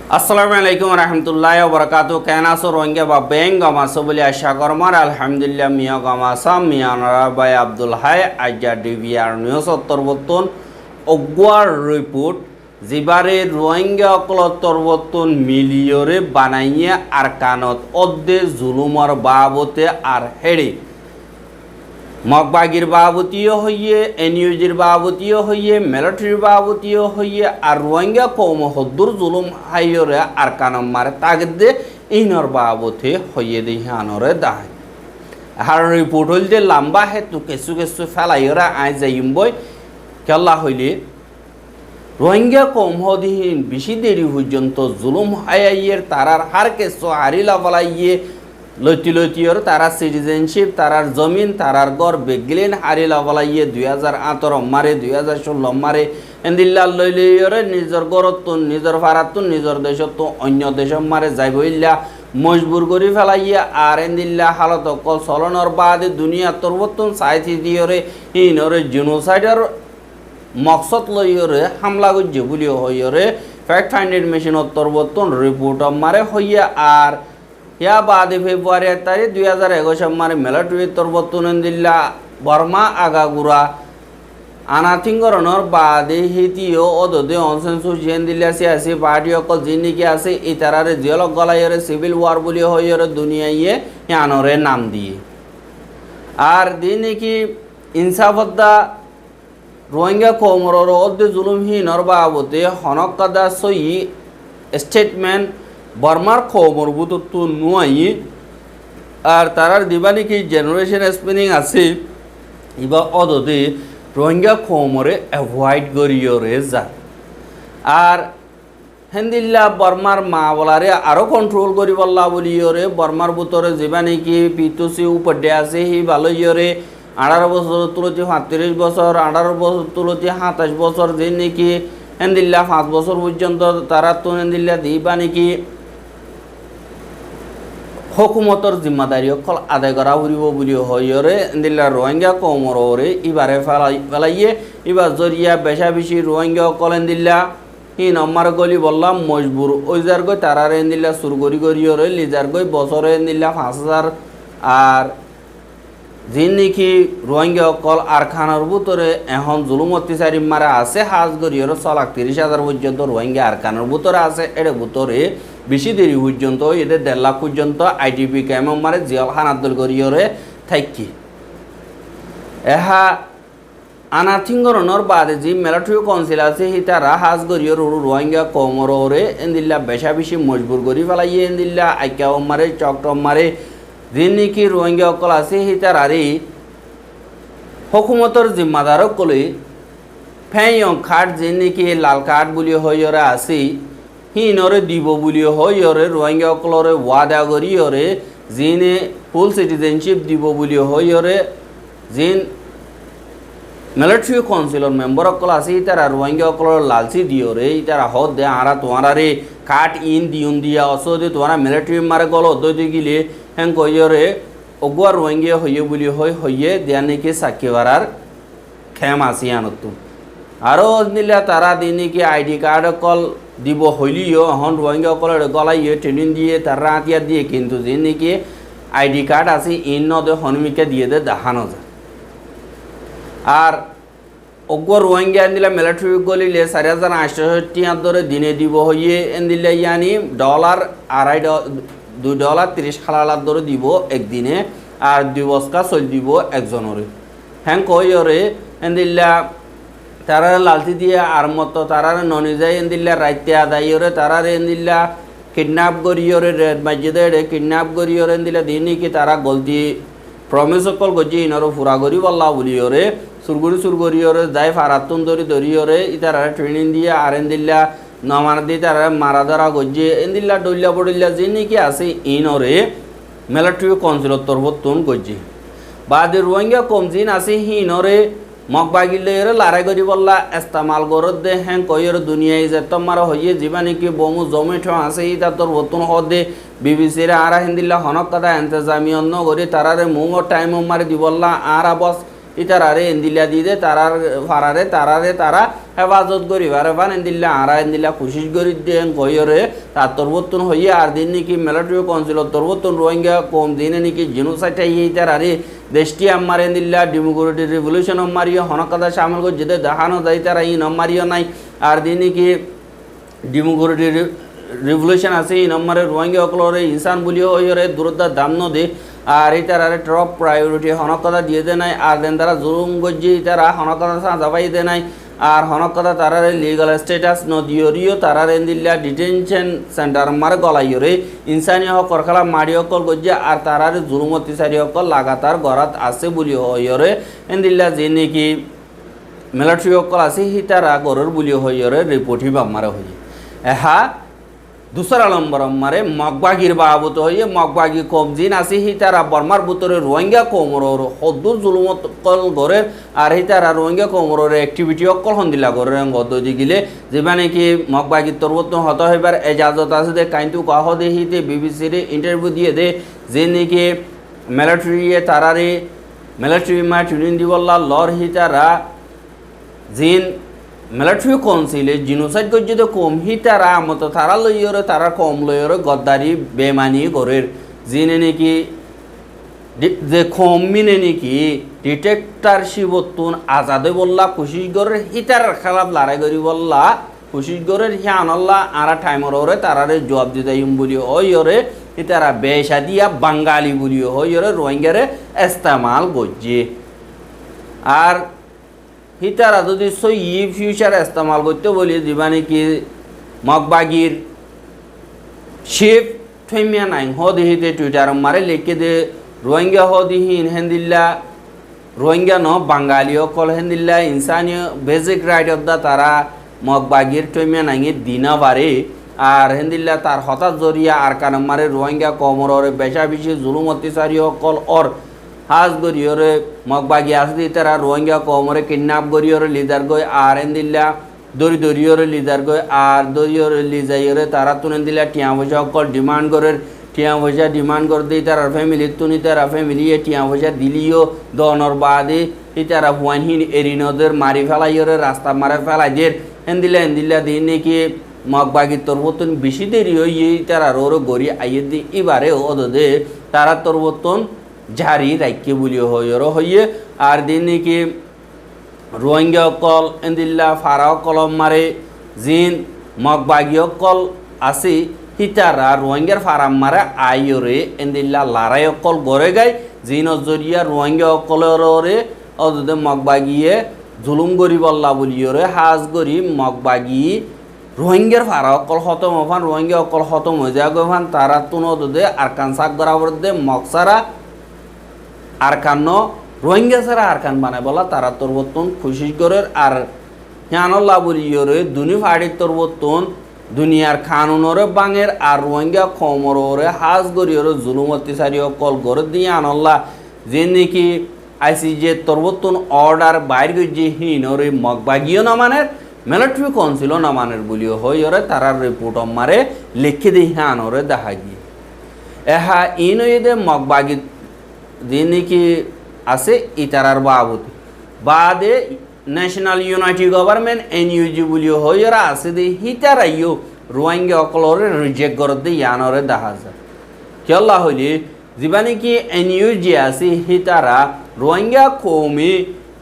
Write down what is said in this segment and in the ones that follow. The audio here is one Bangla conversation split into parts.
আসসালামু আলাইকুম রহমতুল্লাহ বরকাত কেন আসো রোহিঙ্গা বা বেং গামাসো বলে আশা করমার আলহামদুলিল্লাহ মিয়া গামাসা মিয়া নরাবাই আব্দুল হাই আজ্জা ডিভিআর নিউজ অন্তর্বর্তন অগুয়ার রিপোর্ট যেবারে রোহিঙ্গা অন্তর্বর্তন মিলিয়রে বানাইয়ে আর কানত অদ্দে জুলুমর বাবতে আর হেড়ে মগবাগির বাবতীয় হইয়ে এনইউজির বাবতীয় হইয়ে মিলিটারির বাবতীয় হইয়ে আর রোহিঙ্গা কৌম হদ্দুর জুলুম হাইয়রে আর কানম মারে তাগদে ইনর বাবতে হইয়ে দি হানরে দায় আর রিপোর্ট হইল যে লম্বা হেতু কেসু কেসু ফেলাইয়রা আই যাইম বই কেল্লা হইলে রোহিঙ্গা কৌম হদিহীন বেশি দেরি পর্যন্ত জুলুম হাইয়ের তারার হার কেসু হারিলা ফলাইয়ে লতি লতিয়র তারা সিটিজেনশিপ তারার জমিন তারার গড় বেগলেন হারিলা বলাইয়ে 2018 মারে 2016 মারে এন্দিল্লা লইলিয়রে নিজের গড়ত নিজের ভাড়াত নিজের দেশত অন্য দেশ মারে যাইবইল্লা মজবুর করি ফেলাইয়া আর এন্দিল্লা হালত কল চলনের বাদে দুনিয়া তরবতন সাইথি দিয়রে ইনরে জেনোসাইডার মকসদ লইয়রে হামলা গজ্জে বলি হইয়রে ফ্যাক্ট ফাইন্ডেড মেশিন তরবতন রিপোর্ট মারে হইয়া আর या बाद फेब्रुवारी 1 तारीख 2021 मारे मिलिटारी तर्बतुन दिल्ला बर्मा आगागुरा আনাথিঙ্গরণর বাদে হিতিও অদদে অনসেন সুজিয়েন দিল্লা সিয়াসি পার্টি অকল জিনিকে আছে ইতারারে জিয়লক গলাইরে সিভিল ওয়ার বলি হইরে দুনিয়াইয়ে ইয়ানরে নাম দিয়ে আর দিনে কি ইনসাফদ্দা রোহিঙ্গা কৌমরর অদ্দে জুলুমহীনর বাবতে হনকাদা সই স্টেটমেন্ট বর্মার খবর বুতত্ব নুয়াই আর তারার দিবানি কি জেনারেশন স্পেনিং আছে ইবা অদদে রোহিঙ্গা খমরে অ্যাভয়েড করিয়রে যা আর হেন্দিল্লা বর্মার মা বলারে আরও কন্ট্রোল করি বললা বলিয়রে বর্মার বুতরে দিবানি কি পিতুসি উপডে আছে হি ভালো ইয়রে 18 বছর তুলতি 35 বছর 18 বছর তুলতি 27 বছর যে নাকি হেন্দিল্লা 5 বছর পর্যন্ত তারা তো হেন্দিল্লা দিবানি কি হুকুমতর জিম্মাদারি অকল আদায় করা উড়িব বুলি হইরে দিল্লা রোহিঙ্গা কৌমরে ইবারে ফেলাইয়ে ইবার জরিয়া বেশা বেশি রোহিঙ্গা অকল দিল্লা হি নম্বর গলি বললাম মজবুর ওইজার গই তারারে দিল্লা সুরগরি গরিয়রে লিজার গই বছরে দিল্লা 5000 আর যিন নাকি রোহিঙ্গা অকল আর খানার ভিতরে এখন জুলুম অত্যাচারী মারা আছে হাজ গরিয়রে 30,000 পর্যন্ত রোহিঙ্গা আর খানার ভিতরে আছে এর ভিতরে বেশি দেরি পর্যন্ত এদের 1.5 লাখ পর্যন্ত আইডিপি ক্যাম্প মারে জিয়াল হানাদল করিয়রে থাকি এহা আনাথিঙ্গরণর বাদে যে মিলিটারি কাউন্সিল আছে হি তারা হাজ গরিয়র রোহিঙ্গা কৌমরে এন্দিল্লা বেশা বেশি মজবুর করি ফেলাইয়ে এন্দিল্লা আইকাও মারে চকটম মারে যে নাকি রোহিঙ্গা অকল আছে হি তারারে হুকুমতর জিম্মাদারক কলে ফেয়ং খাট যে নাকি লাল কার্ড বলি হইরে আছে হিনরে দিব বলি হইরে রোহিঙ্গা অকলরে ওয়াদা করিয়রে জিনে ফুল সিটিজেনশিপ দিব বলি হইরে জিন মিলিটারি কাউন্সিলর মেম্বার অকল আছে তারা রোহিঙ্গা অকলর লালচি দিয়রে তারা হদ দে আরা তোমারে কাট ইন দিউন দিয়া অসদে তোমারা মিলিটারি মারে গল অদ্বৈত গিলে হ্যাঁ কইরে অগুয়া রোহিঙ্গা হইয়ে বলি হইয়ে দেয়া নাকি সাক্ষী বাড়ার খেম আসি আনতো আরও নিলে তারা দিনে কি আইডি কার্ড অকল দিব হইলিও এখন রোহিঙ্গা অকলের গলাইয়ে ট্রেনিং দিয়ে তারা হাতিয়ার দিয়ে কিন্তু যে নাকি আইডি কার্ড আছে ইন নদে হনমিকে দিয়ে দে দেখানো যায় আর অগ্র রোহিঙ্গা দিলে মিলিটারি গলিলে 4,860 ধরে দিনে দিব হইয়ে দিলে ইয়ানি $2.30 ধরে দিব একদিনে আর 2 বস্তা চল দিব একজনরে হ্যাঁ কইরে দিল্লা তারা লালতি দিয়ে আর মতো তারা ননি যায় দিল্লা রাইতে আদায়রে তারা দিল্লা কিডন্যাপ করিয়রে রেড মসজিদে কিডন্যাপ করিয়রে দিল্লা দিন কি তারা গলতি প্রমিস অকল গজি ইনর ফুরা করি বল্লা বলিয়রে সুরগুড়িয়রে যাই ফারাতুন ধরিয়রে ইতারা ট্রেনিং দিয়ে আর দিল্লা নমার দিয়ে তারা মারা ধরা গজি দিল্লা ডলিয়া বডিল্লা যে নাকি আছে ইনরে মিলিটারি কাউন্সিলর তরবতন গজি বাদে রোহিঙ্গা কম জিন আছে হিনরে মগবাগিলের লারাই করি বললা ইস্তেমাল গরত দে হ্যাঁ কইর দুনিয়ায় যে তোমার হইয়ে জীবানি কি বমু জমিঠ আছে ইতা তোর বতন হদে বিবিসির আর হিন্দিল্লা হনক কথা এন্তেজামি অন্য করি তারারে মুঙ টাইম মারি দি বললা আর বস ইতারারে এন্দিল্লা দিয়ে দে তারারে তারা হেফাজত করি বারে বান এন্দিল্লা আরা এন্দিল্লা কোশিশ করি দেন গয়রে তার তরবর্তন হইয়া আর দিন নাকি মিলিটারি কাউন্সিল তরবর্তন রোহিঙ্গা কম দিনে নাকি জেনোসাইড ইতারারে দেশটি আমার এন্দিল্লা ডেমোক্রেটিক রিভলিউশন মারিও হনকাদা সামিল করে যেতে দেখানো যায় তারা ই মারিও নাই আর দিন নাকি ডেমোক্রেটিক রিভলিউশন আছে এই নম্বরে রোহিঙ্গা অকলরে ইনসান বলিও হইরে দূরদার দাম নদে আর ইতারারে টপ প্রায়োরিটি হনকতা দিয়ে দে নাই আর দেন তারা জুলুম গজ্জি তারা হনকতা সাজাবাই দে নাই আর হনকতা তারারে লিগাল স্ট্যাটাস নদিয়রিও তারারে এন্দিল্লা ডিটেনশন সেন্টার মারে গলাইরে ইনসানি হক করখালা মারি অকল গজ্জি আর তারারে জুলুম অত্যাচারী অকল লাগাতার গরাত আছে বলি হইরে এন্দিল্লা যে নাকি মিলিটারি অকল আছে হি তারা গরর বলি হইরে রিপোর্টই বামারে হই এহা दूसरा नंबर मारे मगबागीर बाबत हइए मगबागी कमजिन आसी हितारा बर्मार बुतरे रोहिंग्या कोमरोर हद्दुर जुलुमत कल गरे और हितारा रोहिंग्या कोमरोर एक्टिविटी अकल हंदिला गरे गदि गिले जेबाने कि मगबागी तरबत हत हइबार एजाजत आछे दे काइंतु कह दे हिते बीबीसी रे इंटरव्यू दिए दे जे नाकि मिलिटारी तारारे मिलिटारी मा ट्रेनिंग दिबल्ला लर हितारा जिन মিলিটারি কাউন্সিলে জিনোসাইড গজ্জিত কম হি তারা আমত তারা লইয়রে তারা কম লইয়রে গদ্দারি বেমানি গরের জিনে নাকি যে কম মিনে নাকি ডিটেক্টরশিপতুন আজাদে বললা কোশিশ গরের হিতার খেলাফ লড়াই করি বললা কোশিশ গরের হিয়ানল্লা আরা টাইমর ওরে তারারে জবাব দিতাইম বলি ওইরে হিতারা বেশা দিয়া বাঙালি বলি ওইরে রোহিঙ্গারে ইস্তেমাল গজ্জি আর হিতারা যদি সই ফিউচার ইস্তেমাল করতে বলি দিবানি কি মগবাগির শিপ থইমিয়া নাই হদিহিতে টুইটার মারে লিখে দে রোহিঙ্গা হদিহীন হেন্দিল্লা রোহিঙ্গা ন বাঙালি অকল হেন্দিল্লা ইনসানীয় বেসিক রাইট অফ দা তারা মগবাগির থইমিয়া নাই দিনা বারে আর হেন্দিল্লা তার হঠাৎ জরিয়া আর কান মারে রোহিঙ্গা কমরে বেশা বেশি জুলুম অত্যাচারী অকল অর হাজ গরিয়রে মগবাগি আসদি তারা রোহিঙ্গা কমরে কিডন্যাপ গরিয়রে লিদার গয় আর এন্দিল্লা দরি দরিয়রে লিদার গয় আর দরিয়রে লিজাইরে তারা তুনে দিলা টিয়া পয়সা অকল ডিমান্ড করে টিয়া পয়সা ডিমান্ড করে দিই তার ফ্যামিলি তুনি তারা ফ্যামিলি টিয়া পয়সা দিলিও দনর বাদে তারা হুয়ানহীন এরিনদের মারি ফেলাইরে রাস্তা মারে ফেলাই এন্দিল্লা দিন নাকি মগবাগি তরবতন বেশি দেরি হয়ে তারা রোর গড়ি আইয়ে দি এবারে ওদে তারা তরবতন জারি রাইকে বলি হইয়ে আর দিন নাকি রোহিঙ্গা অকল এন্দিল্লা ফারা অকল মারে জিন মগবাগি অকল আছে হিতারা রোহিঙ্গার ফারাম মারে আইরে এন্দিল্লা লারাই অকল গড়ে গায় জিন জরিয়া রোহিঙ্গা অকলরে অদে মগবাগিয়ে জুলুম গরি বল্লা বলিয়রে হাজ গরি মগবাগি রোহিঙ্গার ফারা অকল খতম হফান রোহিঙ্গা অকল খতম হয়ে যায় গফান তারা তুন দে আরকান সাক গরাবর দে মকসারা আরকান রোহিঙ্গা ছাড়া আরকান বানায় বলা তারা তরবতন খুশি করে আর হিয়ানল্লা বলিয়রে দুনি ফাড়ির তরবতন দুনিয়ার কানুনরে বাঙের আর রোহিঙ্গা খমরে হাজ গরিয়রে জুলুম অত্যাচারী অকল গড়ে দিয়ে আনল্লা যে নাকি আইসিজে তরবতন অর্ডার বাইর গিয়ে হিনরে মগবাগিও না মানের মিলিটারি কাউন্সিলও না মানের বলিও হইরে তারার রিপোর্ট মারে লিখে দিয়ে হিয়ানরে দেখা গিয়ে এহা ইনদে মগবাগি যে নাকি আছে ইতারার বাবতি বাদে ন্যাশনাল ইউনাইটেড গভর্নমেন্ট এনইউজি বলিও হইরা আছে দে হিতারাইও রোহিঙ্গা অকলরে রিজেক্ট করে দে ইয়ানরে দেখা যায় কেল্লা হইলে যিবা নাকি এনইউজি আছে হিতারা রোহিঙ্গা কৌমি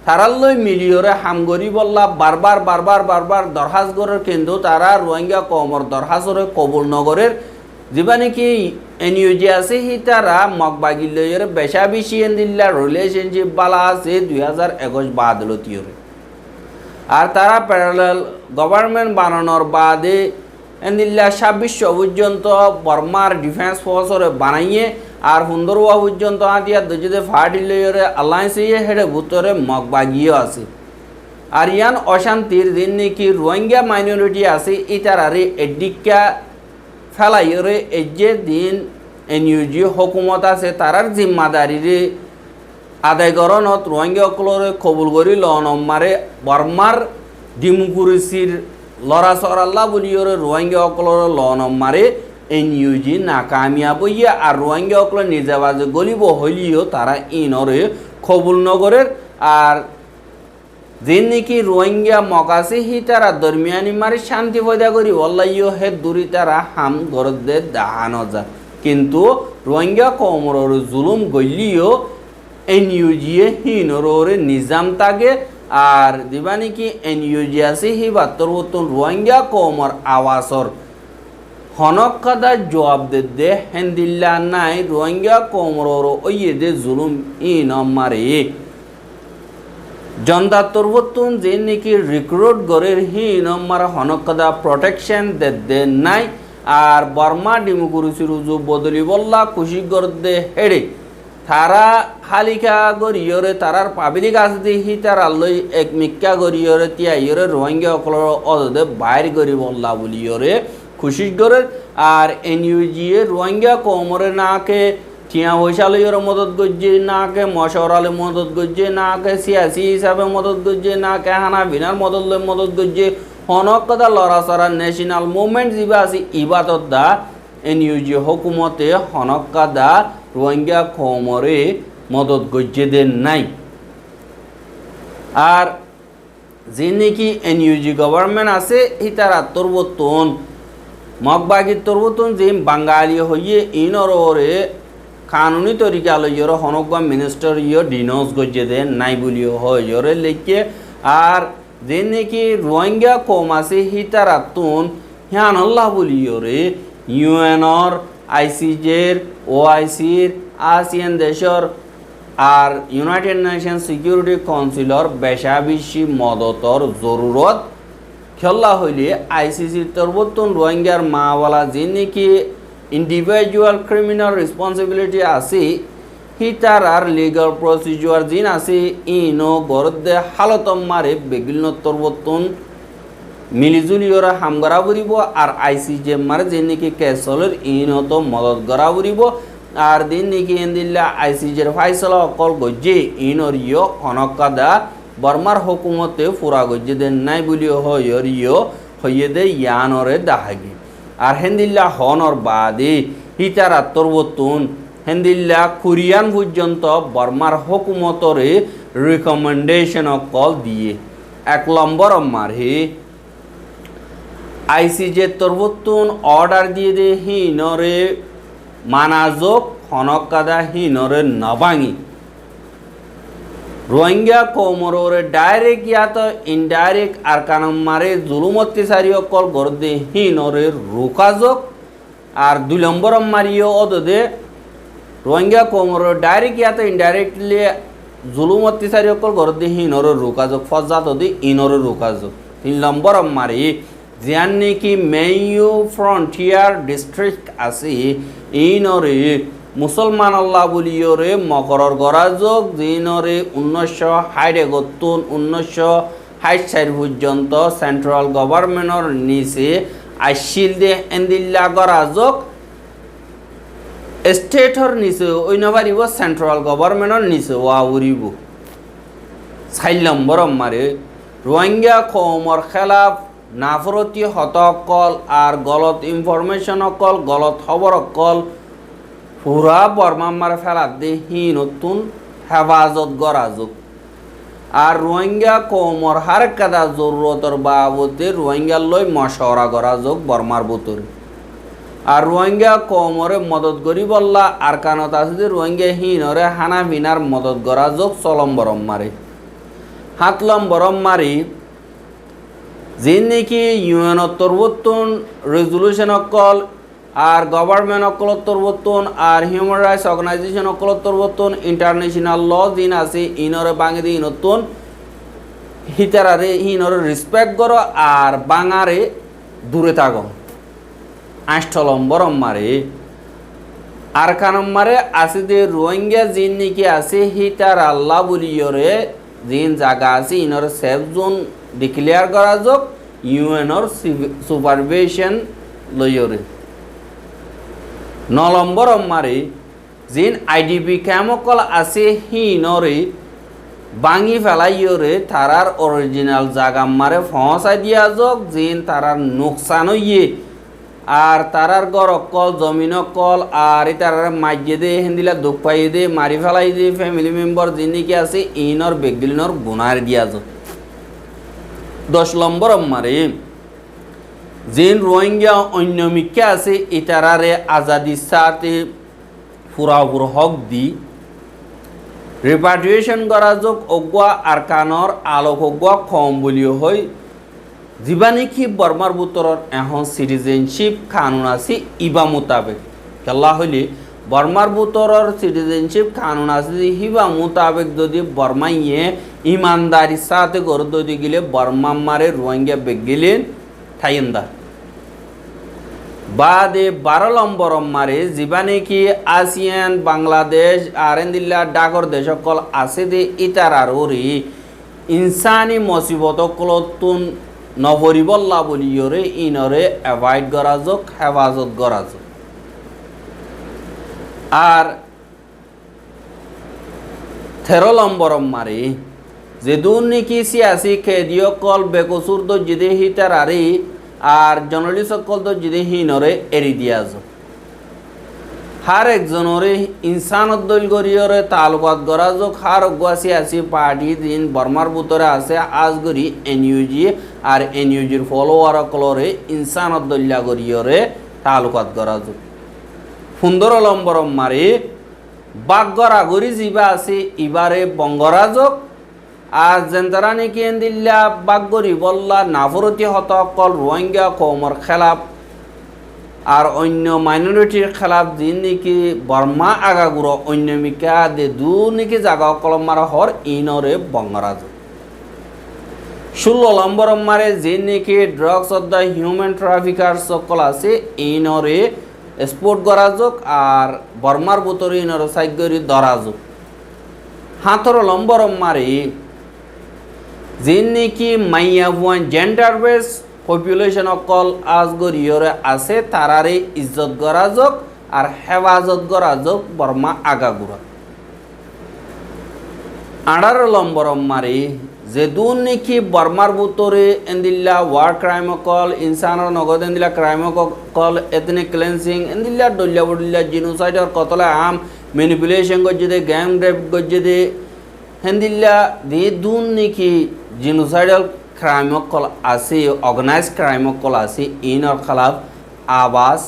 তারাল্লই মিলিয়রে হামগরি বললা বারবার দরখাস্ত করার কিন্তু তারা রোহিঙ্গা কমর দরখাস্তরে কবুল নগরের যিবা নাকি এনইউজি আছে হিতারা মগবাগি লইয়ের বেশা বেশি এন্দিল্লা রিলেশনশিপ বালা আছে 2021 বাদলতিয়রে আর তারা প্যারালাল গভর্নমেন্ট বানানোর বাদে এন্দিল্লা 2600 পর্যন্ত বর্মার ডিফেন্স ফোর্সরে বানাইয়ে আর সুন্দরবা পর্যন্ত আতিয়া দুজে ফার্টি লইয়ের অ্যালায়েন্স হেডে ভুতরে মগবাগিও আছে আর ইয়ান অশান্তির দিন নাকি রোহিঙ্গা মাইনরিটি আছে ইতারারে এডিকা ফেলাইরে এই যে দিন এনইউজি হুকুমত আছে তারার জিম্মাদারিরে আদায় করণত রোহিঙ্গা অকলরে কবুল করি লনমারে বর্মার ডেমোক্রেসির লড়া সরাল্লা বলিয়রে রোহিঙ্গা অকলরে লনমারে এনইউজি নাকামিয়াব ইয়ে আর রোহিঙ্গা অকল নিজাবাজে গলিব হইলিও তারা ইনরে কবুল নগরের আর যেন নাকি রোহিঙ্গা মকাসি হি তারা দরমিয়ানি মারি শান্তি পয়দা করি ওল্লাইও হে দূরি তারা হাম গরদে দাহানো যা কিন্তু রোহিঙ্গা কমর জুলুম গলিও এনইউজিয়ে হিনরে নিজাম তাগে আর দিবা নাকি এনইউজি আছে হি বাত্তর বতুন রোহিঙ্গা কমর আওয়াসর হনক কাদা জবাব দে হেন্দিল্লা নাই রোহিঙ্গা কমর ওইয়ে দে জুলুম ইন মারে জনতা তরবতুন যে নাকি রিক্রুট গরের হি নম্বর হনকদা প্রোটেকশন দে নাই আর বর্মা ডেমোক্রেসি রুজু বদলি বল্লা খুশি গরদে হেডে তারা হালিকা গরিয়রে তারার পাবলিক আসদি হি তারা লই এক মিক্কা গরিয়রে তিয়া ইয়রে রোহিঙ্গা অকলর অদে বাইর গরি বল্লা বলিয়রে খুশি গরের আর এনইউজিএ রোহিঙ্গা কোমরে নাকে টিয়া পয়সালইয়ের মদত করছে না কে মশওয়ারালে মদত করছে না কে সিয়াসি হিসাবে মদত করছে না কে হানা বিনার মদত করছে হনক কথা লড়াচড়া ন্যাশনাল মুভমেন্ট যা আছে ইবাদত দা এনইউজি হুকুমতে হনক কাদা রোহিঙ্গা কমরে মদত করছে দেন নাই আর যে নাকি এনইউজি গভর্নমেন্ট আছে ইতার আত্মবর্তন মগবাগির তরবতন যে বাঙালি হইয়ে ইনরে কানুনি তরিকা লইয়র হনকবা মিনিস্টার ইয় ডিনোস গজে দেন নাই বলিও হয় ইয়রে লেখে আর যে নাকি রোহিঙ্গা কম আছে হিতার আতুন হিয়ান আল্লাহ বলিয়রে ইউএনর আইসিজের ওআইসির আসিয়ান দেশর আর ইউনাইটেড নেশন সিকিউরিটি কাউন্সিলর বেশা বেশি মদতর জরুরত খেলা হইলে আইসিসির তরবতন রোহিঙ্গার মাওয়ালা যে নাকি ইন্ডিভিজুয়াল ক্রিমিনাল রেসপন্সিবিলিটি আছে হি তার আর লিগাল প্রসিডিউর জিন আছে ইনো গরদে হালতম মারে বেগিল তরবতন মিলিজুলিওরা হাম গড়া বুড়িব আর আইসিজে মারে যে নাকি কেসলের ইনো তো মদত গড়া বুড়িব আর দিন নাকি এন্দিল্লা আইসিজের ফাইসলা অকল গজ্জে ইনর ইয় অনকাদা বর্মার হুকুমতে ফুরা গজ্জে দেন নাই বলিও হইয়র ইয় হইয়ে দে ইয়ানরে দাহাগি আর হেন্দিল্লা হনর বাদে হিতার আত্মবর্তন হেন্দিল্লা কোরিয়ান পর্যন্ত বর্মার হুকুমতরে রিকমেন্ডেশন কল দিয়ে 1 নম্বর মারে আইসিজে তরবর্তন অর্ডার দিয়ে দে হিনরে মানাজক হনকাদা হিনরে নবাঙি রোহিঙ্গা কৌমরে ডাইরেক্ট ইয়া তো ইনডাইরেক্ট আর কানম মারে জুলুম অত্যাচারী অকল গরদে হিনরে রোকাজক আর 2 নম্বর মারিও অদে রোহিঙ্গা কৌমরে ডাইরেক্ট ইয়া তো ইনডাইরেক্টলি জুলুম অত্যাচারী অকল গরদে হিনরে রোকাজক ফজাত দি ইনরে রোকাজক 3 নম্বর মারি জিয়ান নাকি মেয়ু ফ্রন্টিয়ার ডিস্ট্রিক্ট আছে ইনরে মুসলমান আল্লাহ বলিয়রে মকরর গরাজক জিনরে 1960 পর্যন্ত সেন্ট্রাল গভর্নমেন্টর নিচে আইসিল দে এন্দিল্লা গরাজক স্টেটর নিচে ওই নবারিব সেন্ট্রাল গভর্নমেন্টর নিচে ওয়া উরিব 4 নম্বর মারে রোহিঙ্গা কওমর খেলাফ নাফরতি হতকল আর গলত ইনফরমেশন অকল গলত খবর অকল পুরা বর্মার ফেলা দেহি নতুন হেফাজত গরাজক আর রোহিঙ্গা কৌমর হার কাদা জরুরতর বাবদে রোহিঙ্গা লই মশওয়ারা গরাজক বর্মার বুতরে আর রোহিঙ্গা কৌমরে মদত করি বললা আর কানত আছে রোহিঙ্গা হিনরে হানা বিনার মদত গরাজক 6 নম্বর মারে 7 নম্বর মারি যে নাকি ইউএন তরবর্তন রেজুলেশন অকল আর গভর্নমেন্ট অকলতরবর্তন আর হিউম্যান রাইটস অর্গানাইজেশন অকলতরবর্তন ইন্টারন্যাশনাল ল দিন আছে ইনরে বাঙে দিন নতুন হিতারারে ইনরে রেসপেক্ট করো আর বাঙারে দূরে থাকো 8 নম্বর মারে আর কানম মারে আছে যে রোহিঙ্গা জিন নাকি আছে হিতার আল্লাহ বলিয়রে জিন জায়গা আছে ইনরে সেফ জোন ডিক্লেয়ার করা যাক ইউএনর সুপারভিশন লইয়রে 9 নম্বর মারে জিন আইডিপি ক্যামকল আছে হিনরে বাঙি ফেলাইয়রে তারার অরিজিনাল জায়গা মারে পৌঁছাই দিয়া যাক জিন তারার নোকসান হইয়ে আর তারার গড় কল জমিন কল আর তার মাইজে দে হিন্দিলা দুঃখ পাই দে মারি ফেলাই দে ফ্যামিলি মেম্বার যিনি আছে ইনর বেগলিনর গুনার দিয়া যত 10 নম্বর মারে যেন রোহিঙ্গা অন্য মিক্কা আছে ইতারারে আজাদির সাথে পুরাপুর হক দি রিপাট্রিয়েশন করা যোগ অগুয়া আর কানর আলোক অগুয়া কম বলিও হয় জীবানিকি বর্মার বুতরর এখন সিটিজেনশিপ কানুন আছে ইবা মোতাবেক কেলা হইলে বর্মার বুতরর সিটিজেনশিপ কানুন আছে হিবা মোতাবেক যদি বর্মাইয়ে ইমানদারির সাথে গড় যদি গেলে বর্মাম্মারে রোহিঙ্গা বেগ গেলেন ঠাইন্দার বাদে 12 নম্বর মারে জীবানিকি আসিয়ান বাংলাদেশ আর এন্দিল্লা ডাকর দেশ সকল আছে দে ইতার আর ওরি ইনসানি মুসিবত কলতুন নভরিবল্লা বলিয়রে ইনরে অ্যাভয়েড করা যোগ হেফাজত করা যোগ আর 13 নম্বর মারে যে দুর্নীতি সিয়াসি খেদিও কল বেকসুর তো জিদে হিতার আরে আর জনলি সকল তো জিদে হিনরে এরি দিয়া যোগ হার একজনরে ইনসানত দল গরিয়রে তালুকাত করা যোগ হার অগুয়া সিয়াসি পার্টি দিন বর্মার ভিতরে আছে আজ গরি এনইউজি আর এনইউজির ফলোয়ার কলরে ইনসানত দল্লা গরিয়রে তালুকাত করা যোগ 15 নম্বর মারে বাগরা গরি জিবা আছে ইবারে বঙ্গরাজক আর জেন্তারা নাকি এন্দিল্লা বাগরি বল্লা নাফরতি হতকল রোহিঙ্গা কৌমর খেলাফ আর অন্য মাইনরিটির খেলাফ দিন নাকি বর্মা আগাগুড়ো অন্য মিকা দে দু নাকি জাগা কলম মারা হর ইনরে বঙ্গরাজ 16 নম্বর মারে যে নাকি drugs of the human trafficker সকল আছে ইনরে স্পোর্ট করাযোগ আর বর্মার বুতরে ইনরে সাইগরি ধরাযোগ 17 নম্বর মারে যে নাকি মাইয়া ভুয়ান জেন্ডার বেস পপুলেশন অকল আজগরিয়রে আছে তারারে ইজ্জত করা যোগ আর হেফাজত করা যোগ বর্মা আগাগুড়া 18 নম্বর মারে যে দুন নাকি বর্মার বুতরে এন্দিল্লা ওয়ার ক্রাইম অকল ইনসানর নগদ এন্দিল্লা ক্রাইম অকল এথনিক ক্লেন্সিং এন্দিল্লা ডল্লা বডল্লা জিনোসাইডর কতলা আম ম্যানিপুলেশন গজ্জে গ্যাং রেপ গজ্জে হেন্দিল্লা দি দুন নাকি জিনোসাইডাল ক্রাইম কল আছে অর্গানাইজ ক্রাইম কল আছে ইনর খেলাফ আওয়াজ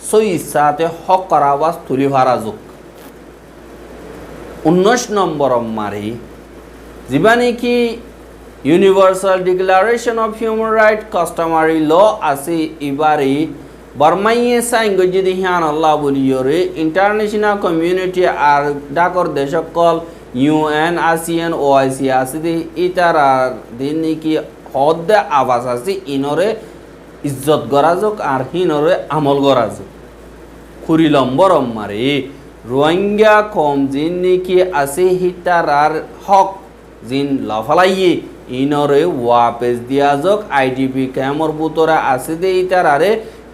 সই ইচ্ছাতে হক করা আওয়াজ তুলি ভাড়া যোগ 19 নম্বর মারে যিবা কি universal declaration of human right customary law আছে এবারে বর্মাইয়ে সাইন গজ্জে হিয়ান আল্লাহ বলিয়রে ইন্টারন্যাশনাল কমিউনিটি আর ডাকর দেশকল ইউএন আসিয়ান ওআইসি আছে ইতার দিন নাকি হদ্দে আবাস আছে ইনরে ইজ্জত করা যোগ আর হিনরে আমল করা যোগ 20 নম্বর মারে রোহিঙ্গা কম জিন নাকি আছে হিতার হক জিন লফালাইয়ে ইনরে ওয়াপেস দিয়া যোগ আইডিপি ক্যামর বুতরা আছে দে ইতারে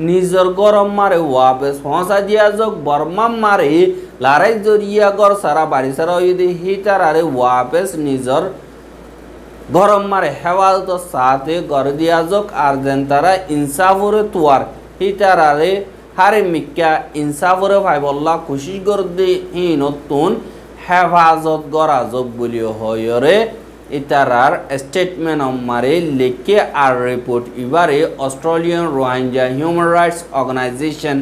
নিজর গরম মারে ওয়াপেস পৌঁছা দিয়া যোগ বর্মা মারে লারাই জরিয়া গর সারা বাড়ি সারা যদি হিটার আরে ওয়াপেস নিজর গরম মারে হেফাজত সাথে গর দিয়া যোগ আর যেন তারা ইনসাফরে তুয়ার হিটার আরে হারে মিক্কা ইনসাফরে ভাইবল্লা খুশি গর দি হি নতুন হেফাজত গরা যোগ বলিও হয়রে ইতারার স্টেটমেন্ট মারে লেখে আর রিপোর্ট এবারে Australian Rohingya human rights organization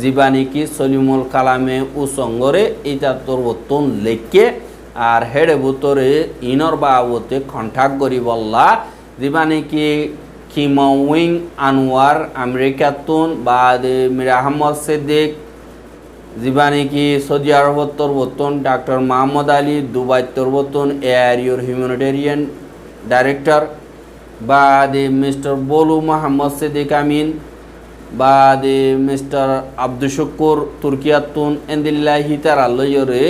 জীবানিকি সলিমুল কালামে উসঙ্গরে এটা তোর বতন লেখে আর হেডে বুতরে ইনর বাবতে কন্ট্যাক্ট করি বললা জীবানিকি কিমাউইং আনোয়ার আমেরিকাতুন বা মির আহমদ সিদ্দিক জীবানিকি সৌদি আরবতর বতন ডাক্তার মোহাম্মদ আলী দুবাইতর বতন এয়ারিওর হিউম্যানিটেরিয়ান ডাইরেক্টর বা মিস্টার বলু মোহাম্মদ সিদ্দিক আমিন বা মিস্টার আব্দুল শুকুর তুর্কিয়াতুন এন্দিল্লা হিতার আল্লয়রে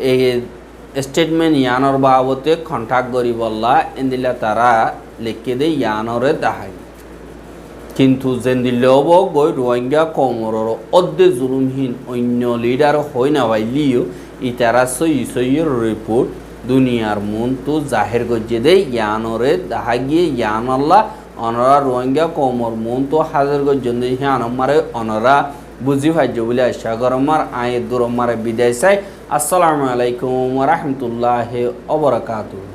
এই স্টেটমেন্ট ইয়ানর বাবতে কন্ট্যাক্ট করি বললা এন্দিল্লা তারা লিখে দেয় ইয়ানরে দেখায় কিন্তু জেন্দিল্লব গই রোহিঙ্গা কমরর অর্ধে জুলুমহীন অন্য লিডার হই না পাইলিও ইতারা সইয়ের রিপোর্ট দুনিয়ার মন তো জাহের গজ্জে দেয় ইয়ানরে দেখা গিয়ে ইয়ান আল্লাহ অনরা রোহিঙ্গা কমর মন তো হাজার গজন হিয়ান মারে অনরা বুঝি ভাজ্য বলে আশা গরমার আয়ের দূর মারে বিদায় চাই। আসসালামু আলাইকুম ওয়া রাহমাতুল্লাহি ওয়া বারাকাতুহু।